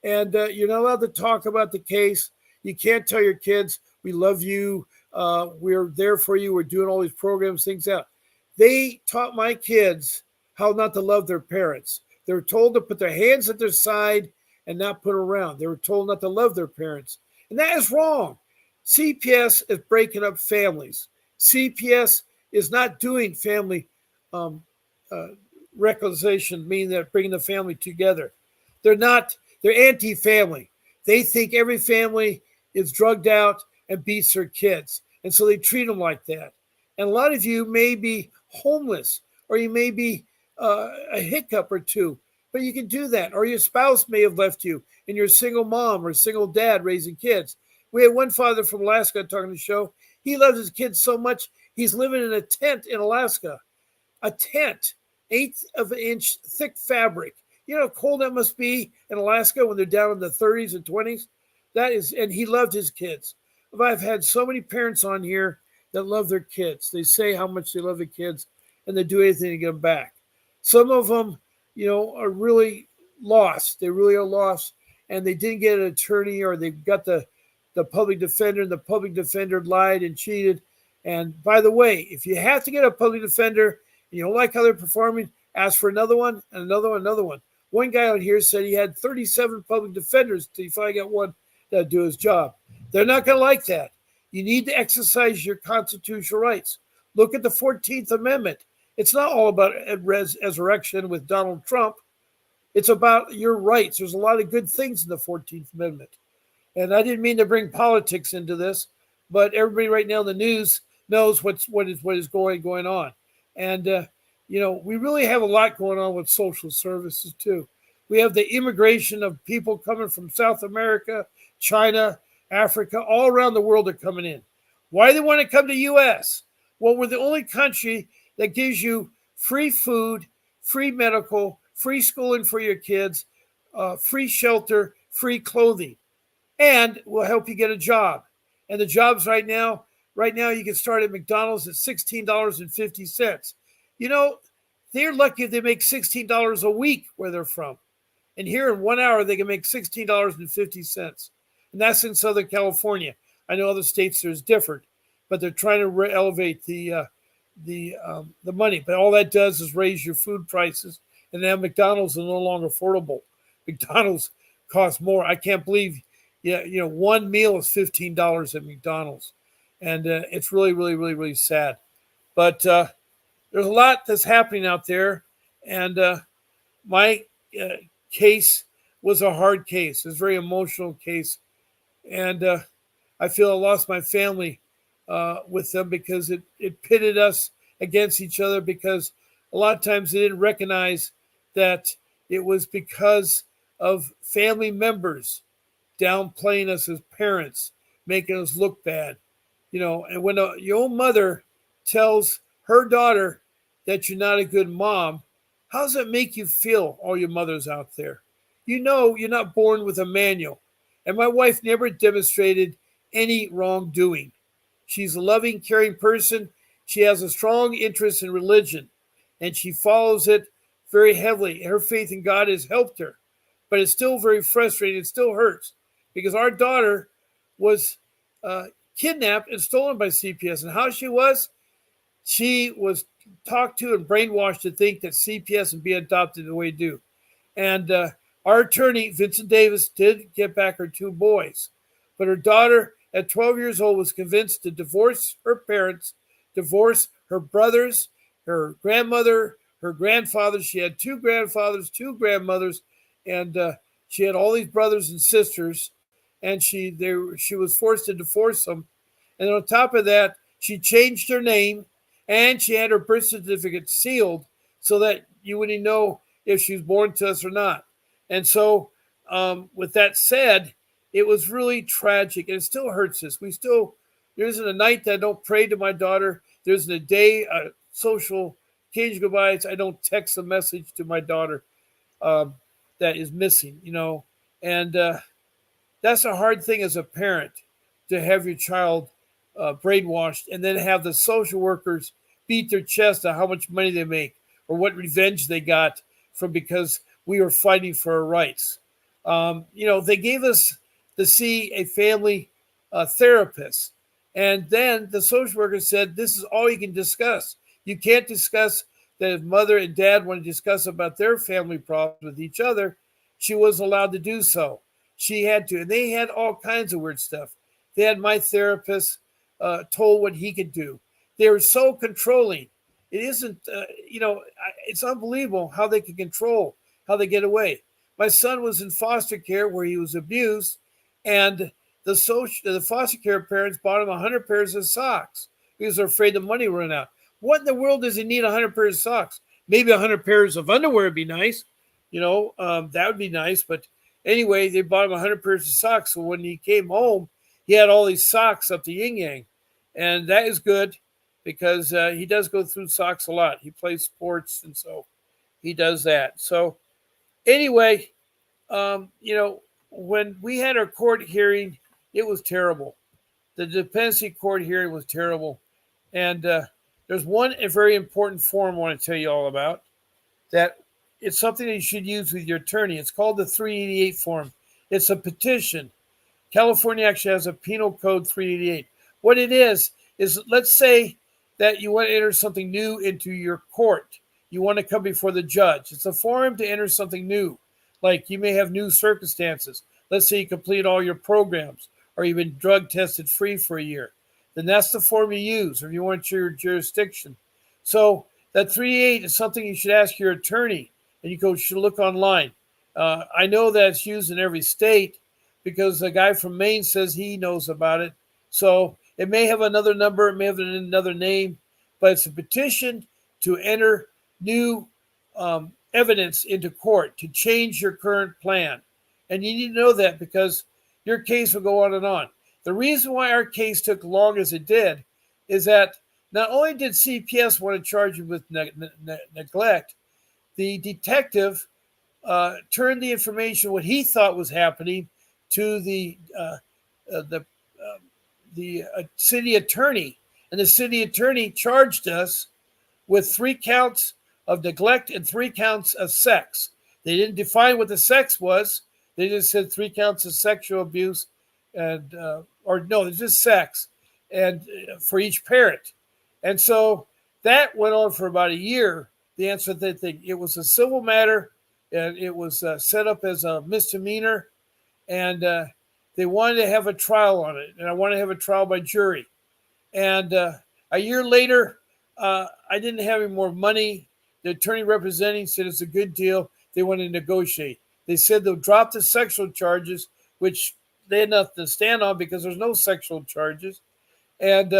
[SPEAKER 1] And you're not allowed to talk about the case. You can't tell your kids, we love you, we're there for you, we're doing all these programs, things out. They taught my kids how not to love their parents. They were told to put their hands at their side and not put around. They were told not to love their parents. And that is wrong. CPS is breaking up families. CPS is not doing family reconciliation, meaning that bringing the family together. They're anti-family. They think every family is drugged out and beats their kids. And so they treat them like that. And a lot of you may be homeless, or you may be a hiccup or two, but you can do that. Or your spouse may have left you and you're a single mom or a single dad raising kids. We had one father from Alaska talking on the show. He loves his kids so much. He's living in a tent in Alaska, a tent, eighth of an inch thick fabric. You know how cold that must be in Alaska when they're down in the 30s and 20s? That is, and he loved his kids. I've had so many parents on here that love their kids. They say how much they love the kids and they do anything to get them back. Some of them, are really lost. They really are lost and they didn't get an attorney or they got the public defender and the public defender lied and cheated. And by the way, if you have to get a public defender and you don't like how they're performing, ask for another one and another one, another one. One guy on here said he had 37 public defenders till he finally got one that'd do his job. They're not going to like that. You need to exercise your constitutional rights. Look at the 14th Amendment. It's not all about resurrection with Donald Trump. It's about your rights. There's a lot of good things in the 14th Amendment. And I didn't mean to bring politics into this, but everybody right now in the news knows what is going on. And, we really have a lot going on with social services, too. We have the immigration of people coming from South America, China, Africa, all around the world are coming in. Why do they want to come to U.S.? Well, we're the only country that gives you free food, free medical, free schooling for your kids, free shelter, free clothing, and will help you get a job. And the jobs right now you can start at McDonald's at $16.50. They're lucky if they make $16 a week where they're from. And here in 1 hour, they can make $16.50. And that's in Southern California. I know other states there's different, but they're trying to elevate the money. But all that does is raise your food prices. And now McDonald's is no longer affordable. McDonald's costs more. I can't believe, one meal is $15 at McDonald's. And it's really, really, really, really sad. But there's a lot that's happening out there. And my case was a hard case. It's a very emotional case. And I feel I lost my family with them because it pitted us against each other because a lot of times they didn't recognize that it was because of family members downplaying us as parents, making us look bad. And when your own mother tells her daughter that you're not a good mom, how does that make you feel, all your mothers out there? You're not born with a manual. And my wife never demonstrated any wrongdoing. She's a loving, caring person. She has a strong interest in religion, and she follows it very heavily. Her faith in God has helped her. But it's still very frustrating. It still hurts because our daughter was kidnapped and stolen by CPS. And how she was talked to and brainwashed to think that CPS would be adopted the way they do. And our attorney, Vincent Davis, did get back her two boys. But her daughter, at 12 years old, was convinced to divorce her parents, divorce her brothers, her grandmother, her grandfather. She had two grandfathers, two grandmothers, and she had all these brothers and sisters. And she was forced to divorce them. And on top of that, she changed her name, and she had her birth certificate sealed so that you wouldn't know if she was born to us or not. And so with that said, it was really tragic, and it still hurts us. There isn't a night that I don't pray to my daughter. There isn't a day, social occasion goodbyes, I don't text a message to my daughter that is missing, And that's a hard thing as a parent, to have your child brainwashed and then have the social workers beat their chest on how much money they make or what revenge they got from because we were fighting for our rights. They gave us to see a family therapist. And then the social worker said, this is all you can discuss. You can't discuss that if mother and dad want to discuss about their family problems with each other. She wasn't allowed to do so. She had to. And they had all kinds of weird stuff. They had my therapist told what he could do. They were so controlling. It isn't, it's unbelievable how they can control, how they get away. My son was in foster care where he was abused, and the foster care parents bought him 100 pairs of socks because they're afraid the money would run out. What in the world does he need 100 pairs of socks? Maybe 100 pairs of underwear would be nice. That would be nice. But anyway, they bought him 100 pairs of socks. So when he came home, he had all these socks up the yin yang. and that is good because he does go through socks a lot. He plays sports, and so he does that. So anyway, when we had our court hearing, it was terrible. The dependency court hearing was terrible, and there's one very important form I want to tell you all about. That it's something that you should use with your attorney. It's called the 388 form. It's a petition. California actually has a penal code 388. What it is let's say that you want to enter something new into your court. You want to come before the judge. It's a form to enter something new. Like you may have new circumstances. Let's say you complete all your programs or you've been drug tested free for a year. Then that's the form you use, or if you want your jurisdiction. So that 388 is something you should ask your attorney, and you should look online. I know that it's used in every state because the guy from Maine says he knows about it. So it may have another number, it may have another name, but it's a petition to enter new evidence into court to change your current plan. And you need to know that because your case will go on and on. The reason why our case took long as it did is that not only did CPS want to charge you with neglect, the detective turned the information, what he thought was happening, to the city attorney. And the city attorney charged us with 3 counts of neglect and 3 counts of sex. They didn't define what the sex was. They just said 3 counts of sexual abuse, and it's just sex, and for each parent. And so that went on for about a year. The answer to that thing, it was a civil matter, and it was set up as a misdemeanor, and they wanted to have a trial on it, and I wanted to have a trial by jury. And a year later, I didn't have any more money. The attorney representing said it's a good deal. They want to negotiate. They said they'll drop the sexual charges, which they had nothing to stand on because there's no sexual charges. And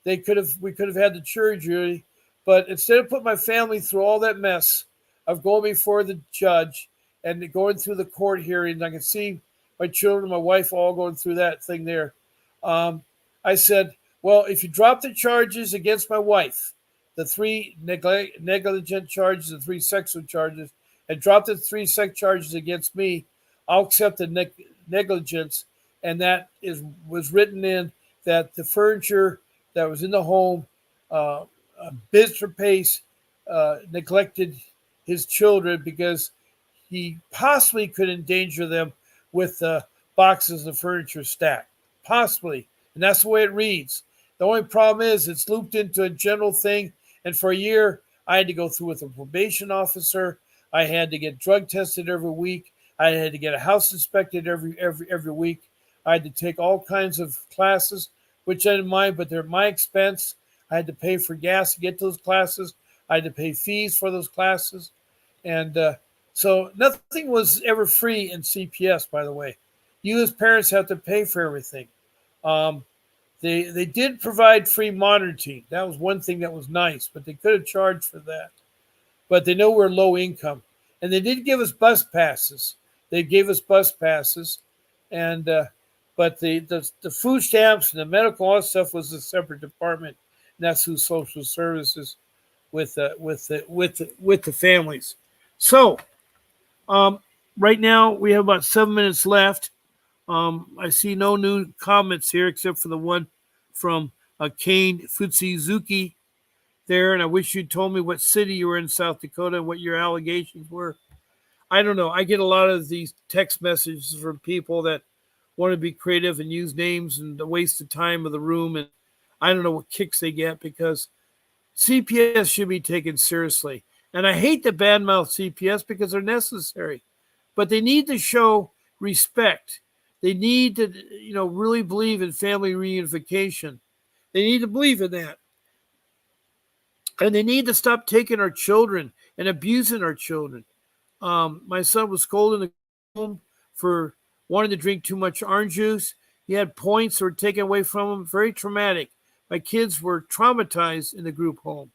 [SPEAKER 1] we could have had the jury, but instead of putting my family through all that mess of going before the judge and going through the court hearings, I can see my children, my wife, all going through that thing there. I said, well, if you drop the charges against my wife, the 3 negligent charges and 3 sexual charges, and drop the 3 sex charges against me, I'll accept the negligence. And that was written in that the furniture that was in the home, Mr. Pace neglected his children because he possibly could endanger them with boxes of furniture stacked. Possibly. And that's the way it reads. The only problem is it's looped into a general thing. And for a year, I had to go through with a probation officer. I had to get drug tested every week. I had to get a house inspected every week. I had to take all kinds of classes, which I didn't mind, but they're at my expense. I had to pay for gas to get those classes. I had to pay fees for those classes. And so nothing was ever free in CPS, by the way. You as parents have to pay for everything. They did provide free monitoring. That was one thing that was nice, but they could have charged for that. But they know we're low income. And they did give us bus passes. They gave us bus passes. And but the food stamps and the medical, all that stuff was a separate department. And that's who social services with the families. So right now we have about 7 minutes left. I see no new comments here except for the one from Kane Futsuzuki there. And I wish you'd told me what city you were in South Dakota and what your allegations were. I don't know. I get a lot of these text messages from people that want to be creative and use names and a waste of time of the room. And I don't know what kicks they get because CPS should be taken seriously. And I hate to badmouth CPS because they're necessary, but they need to show respect. They need to, really believe in family reunification. They need to believe in that. And they need to stop taking our children and abusing our children. My son was scolded in the home for wanting to drink too much orange juice. He had points that were taken away from him. Very traumatic. My kids were traumatized in the group home.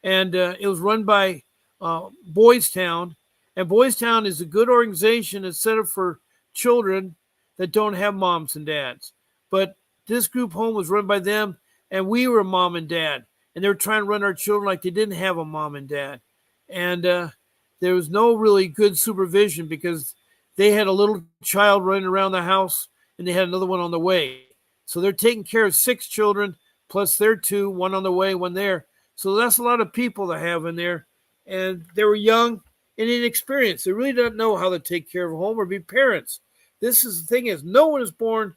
[SPEAKER 1] And it was run by Boys Town. And Boys Town is a good organization that's set up for children that don't have moms and dads. But this group home was run by them. and we were mom and dad, and they were trying to run our children like they didn't have a mom and dad, and there was no really good supervision because they had a little child running around the house, and they had another one on the way. So they're taking care of 6 children plus their two, one on the way, one there. So that's a lot of people to have in there, and they were young and inexperienced. They really don't know how to take care of a home or be parents. This is the thing: is no one is born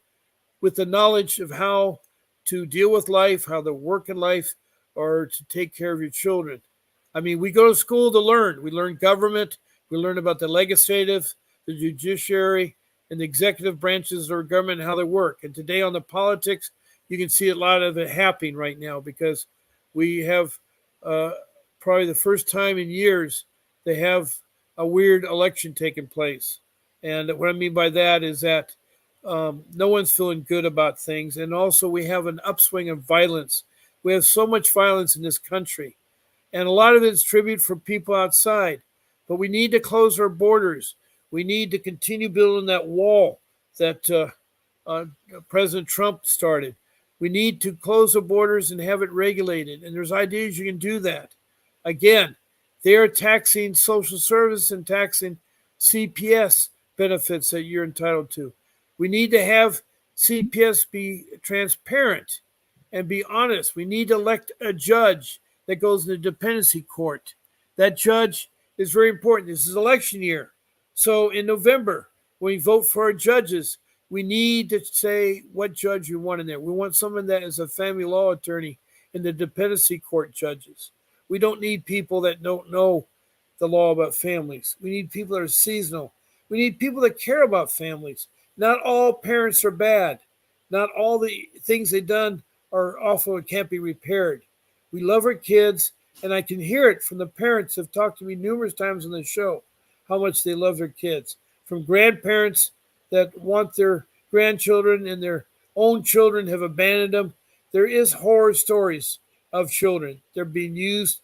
[SPEAKER 1] with the knowledge of how to deal with life, how to work in life, or to take care of your children. I mean, we go to school to learn. We learn government. We learn about the legislative, the judiciary, and the executive branches of our government and how they work. And today on the politics, you can see a lot of it happening right now because we have uh, probably the first time in years they have a weird election taking place. And what I mean by that is that no one's feeling good about things. And also, we have an upswing of violence. We have so much violence in this country. And a lot of it is tribute from people outside. But we need to close our borders. We need to continue building that wall that President Trump started. We need to close the borders and have it regulated. And there's ideas you can do that. Again, they are taxing social service and taxing CPS benefits that you're entitled to. We need to have CPS be transparent and be honest. We need to elect a judge that goes in the dependency court. That judge is very important. This is election year. So in November, when we vote for our judges, we need to say what judge we want in there. We want someone that is a family law attorney in the dependency court judges. We don't need people that don't know the law about families. We need people that are seasonal. We need people that care about families. Not all parents are bad. Not all the things they've done are awful and can't be repaired. We love our kids, and I can hear it from the parents who have talked to me numerous times on the show, how much they love their kids. From grandparents that want their grandchildren and their own children have abandoned them. There is horror stories of children. They're being used,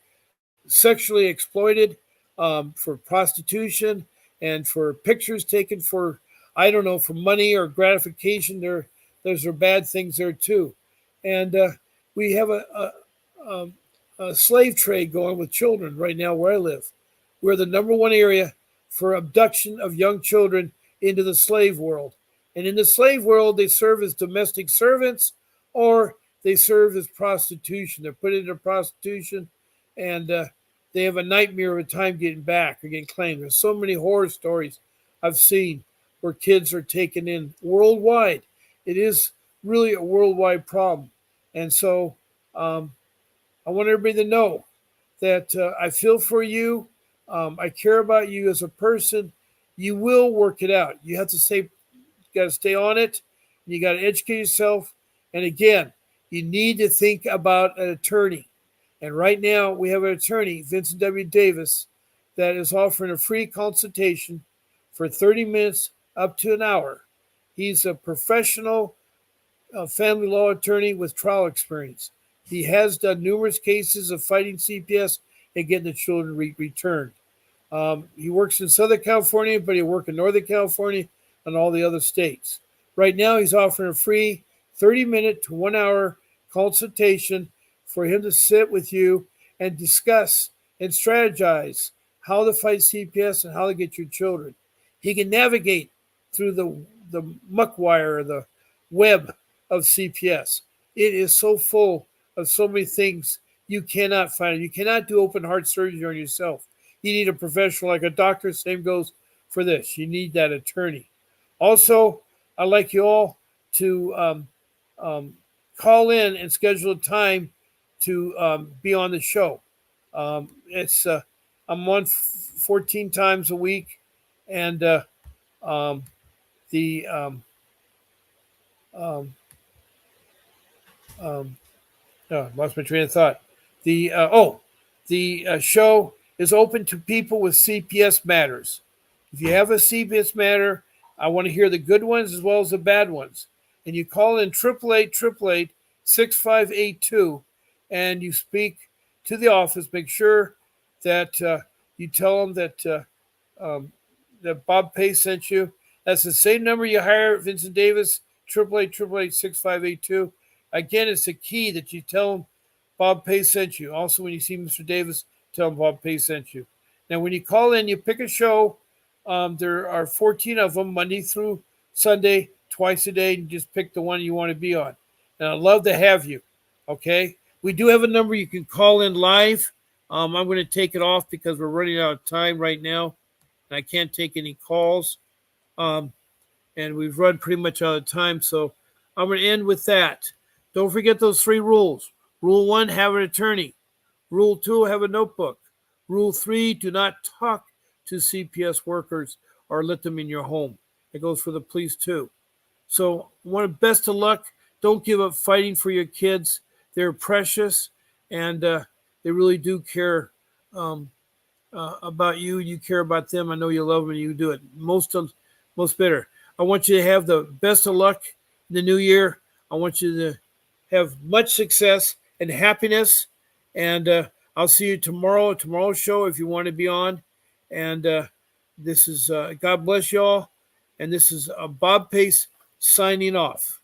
[SPEAKER 1] sexually exploited for prostitution and for pictures taken for, I don't know, for money or gratification. There's bad things there too. And we have a slave trade going with children right now where I live. We're the number one area for abduction of young children into the slave world. And in the slave world, they serve as domestic servants or they serve as prostitution. They're put into prostitution and they have a nightmare of a time getting back or getting claimed. There's so many horror stories I've seen where kids are taken in worldwide. It is really a worldwide problem. And so I want everybody to know that I feel for you. I care about you as a person. You will work it out. You have to stay, you got to stay on it. You got to educate yourself. And again, you need to think about an attorney. And right now we have an attorney, Vincent W. Davis, that is offering a free consultation for 30 minutes up to an hour. He's a professional family law attorney with trial experience. He has done numerous cases of fighting CPS and getting the children returned. He works in Southern California, but he works in Northern California and all the other states. Right now, he's offering a free 30-minute to 1 hour consultation for him to sit with you and discuss and strategize how to fight CPS and how to get your children. He can navigate through the muck wire, the web of CPS. It is so full of so many things you cannot find. You cannot do open heart surgery on yourself. You need a professional like a doctor. Same goes for this. You need that attorney. Also, I'd like you all to call in and schedule a time to be on the show. I'm on 14 times a week, and lost my train of thought. The show is open to people with CPS matters. If you have a CPS matter, I want to hear the good ones as well as the bad ones. And you call in 888-888-6582 and you speak to the office. Make sure that you tell them that Bob Pace sent you. That's the same number you hire Vincent Davis, 888-888-6582. Again, it's the key that you tell them Bob Pace sent you. Also, when you see Mr. Davis, tell them Bob Pace sent you. Now, when you call in, you pick a show. There are 14 of them, Monday through Sunday, twice a day. And just pick the one you want to be on. And I'd love to have you. Okay? We do have a number you can call in live. I'm going to take it off because we're running out of time right now. And I can't take any calls. And we've run pretty much out of time. So I'm going to end with that. Don't forget those 3 rules. Rule 1, have an attorney. Rule 2, have a notebook. Rule 3, do not talk to CPS workers or let them in your home. It goes for the police too. So best of luck. Don't give up fighting for your kids. They're precious, and they really do care about you. You care about them. I know you love them, and you do it most better. I want you to have the best of luck in the new year. I want you to have much success and happiness. And I'll see you tomorrow's show if you want to be on. And this is God bless y'all. And this is Bob Pace signing off.